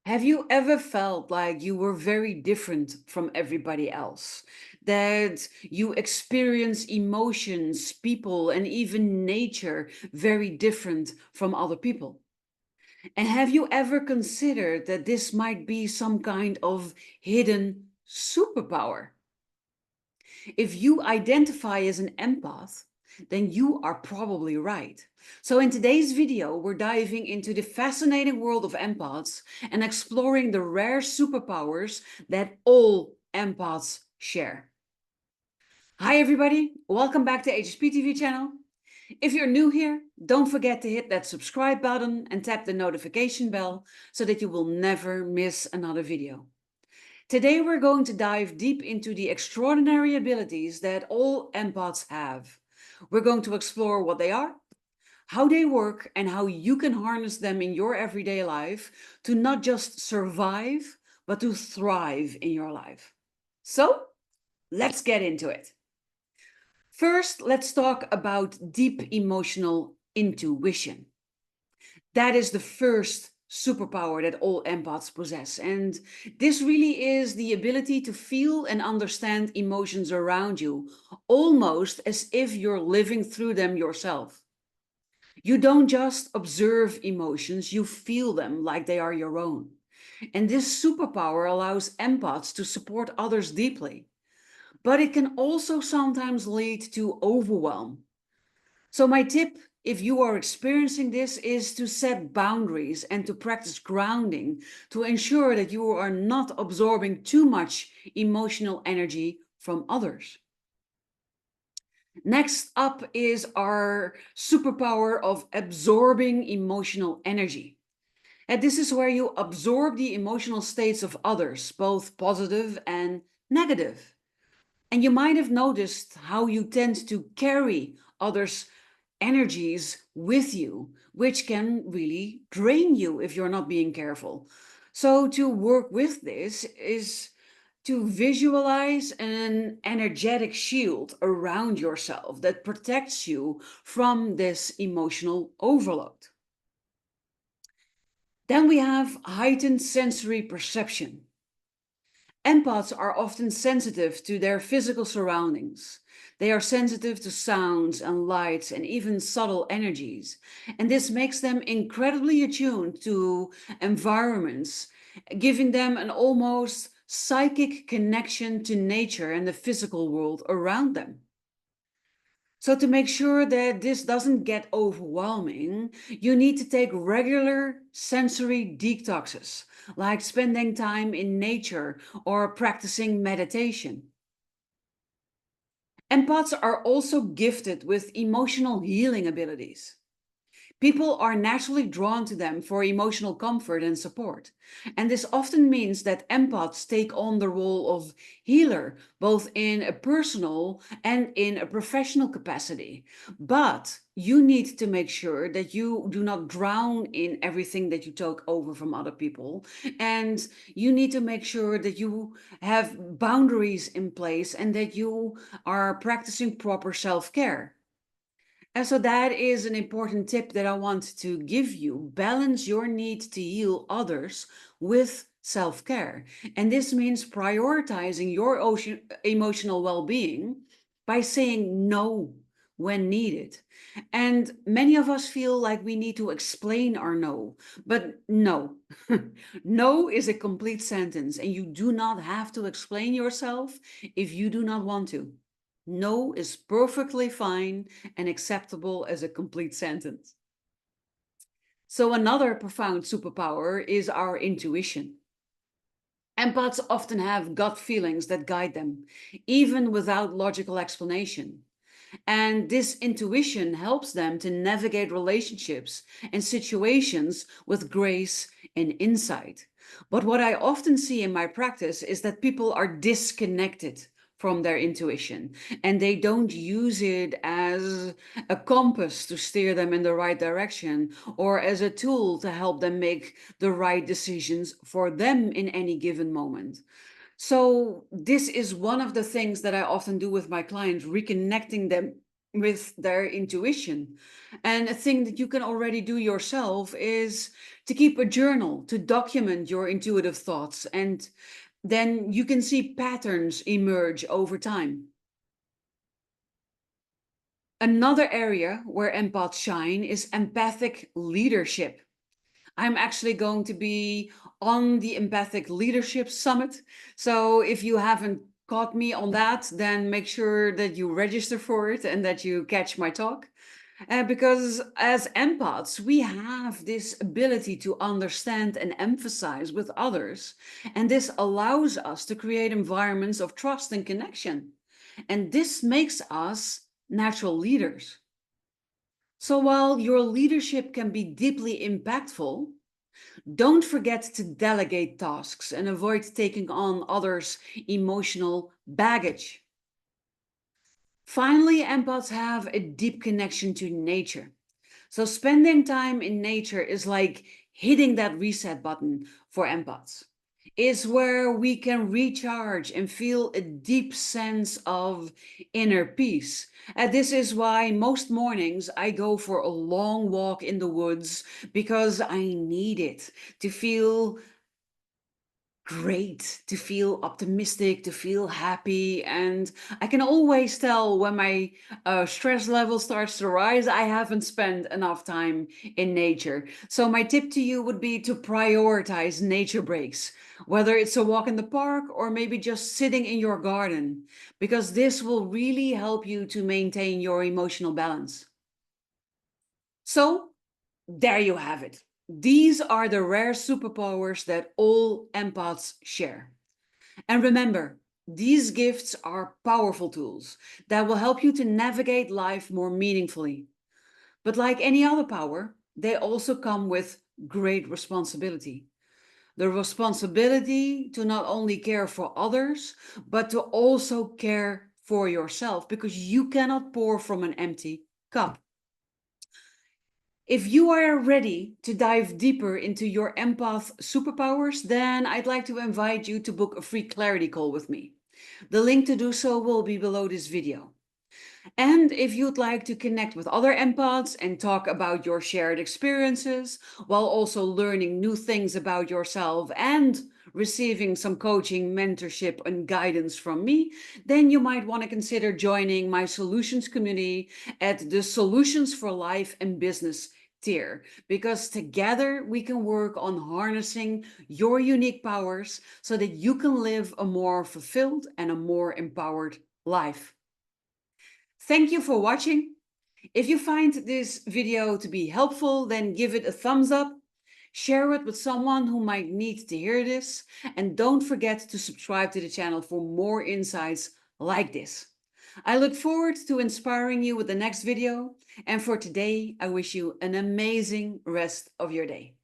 Have you ever felt like you were very different from everybody else? That you experience emotions, people, and even nature very different from other people? And have you ever considered that this might be some kind of hidden superpower? If you identify as an empath, then you are probably right. So in today's video, we're diving into the fascinating world of empaths and exploring the rare superpowers that all empaths share. Hi everybody, welcome back to HSP TV channel. If you're new here, don't forget to hit that subscribe button and tap the notification bell so that you will never miss another video. Today we're going to dive deep into the extraordinary abilities that all empaths have. We're going to explore what they are, how they work, and how you can harness them in your everyday life to not just survive, but to thrive in your life. So, let's get into it. First, let's talk about deep emotional intuition. That is the first superpower that all empaths possess. And this really is the ability to feel and understand emotions around you, almost as if you're living through them yourself. You don't just observe emotions, you feel them like they are your own. And this superpower allows empaths to support others deeply. But it can also sometimes lead to overwhelm. So my tip, if you are experiencing this, is to set boundaries and to practice grounding to ensure that you are not absorbing too much emotional energy from others. Next up is our superpower of absorbing emotional energy. And this is where you absorb the emotional states of others, both positive and negative. And you might have noticed how you tend to carry others' energies with you, which can really drain you if you're not being careful. So, to work with this is to visualize an energetic shield around yourself that protects you from this emotional overload. Then we have heightened sensory perception. Empaths are often sensitive to their physical surroundings. They are sensitive to sounds and lights and even subtle energies. And this makes them incredibly attuned to environments, giving them an almost psychic connection to nature and the physical world around them. So to make sure that this doesn't get overwhelming, you need to take regular sensory detoxes, like spending time in nature or practicing meditation. Empaths are also gifted with emotional healing abilities. People are naturally drawn to them for emotional comfort and support. And this often means that empaths take on the role of healer, both in a personal and in a professional capacity. But you need to make sure that you do not drown in everything that you take over from other people. And you need to make sure that you have boundaries in place and that you are practicing proper self-care. And so that is an important tip that I want to give you. Balance your need to heal others with self-care. And this means prioritizing your emotional well-being by saying no when needed. And many of us feel like we need to explain our no, but no. No is a complete sentence, and you do not have to explain yourself if you do not want to. No is perfectly fine and acceptable as a complete sentence. So another profound superpower is our intuition. Empaths often have gut feelings that guide them, even without logical explanation. And this intuition helps them to navigate relationships and situations with grace and insight. But what I often see in my practice is that people are disconnected from their intuition and they don't use it as a compass to steer them in the right direction or as a tool to help them make the right decisions for them in any given moment. So this is one of the things that I often do with my clients, reconnecting them with their intuition. And a thing that you can already do yourself is to keep a journal to document your intuitive thoughts, and then you can see patterns emerge over time. Another area where empaths shine is empathic leadership. I'm actually going to be on the Empathic Leadership Summit. So if you haven't caught me on that, then make sure that you register for it and that you catch my talk. Because as empaths, we have this ability to understand and emphasize with others. And this allows us to create environments of trust and connection. And this makes us natural leaders. So while your leadership can be deeply impactful, don't forget to delegate tasks and avoid taking on others' emotional baggage. Finally, empaths have a deep connection to nature. So, spending time in nature is like hitting that reset button for empaths. It's where we can recharge and feel a deep sense of inner peace. And this is why most mornings I go for a long walk in the woods because I need it to feel great, to feel optimistic, to feel happy. And I can always tell when my stress level starts to rise, I haven't spent enough time in nature. So, my tip to you would be to prioritize nature breaks, whether it's a walk in the park or maybe just sitting in your garden, because this will really help you to maintain your emotional balance. So, there you have it. These are the rare superpowers that all empaths share. And remember, these gifts are powerful tools that will help you to navigate life more meaningfully. But like any other power, they also come with great responsibility. The responsibility to not only care for others, but to also care for yourself, because you cannot pour from an empty cup. If you are ready to dive deeper into your empath superpowers, then I'd like to invite you to book a free clarity call with me. The link to do so will be below this video. And if you'd like to connect with other empaths and talk about your shared experiences while also learning new things about yourself and receiving some coaching, mentorship, and guidance from me, then you might want to consider joining my solutions community at the Solutions for Life and Business tier, because together we can work on harnessing your unique powers so that you can live a more fulfilled and a more empowered life. Thank you for watching. If you find this video to be helpful, then give it a thumbs up, share it with someone who might need to hear this, and don't forget to subscribe to the channel for more insights like this. I look forward to inspiring you with the next video, and for today, I wish you an amazing rest of your day.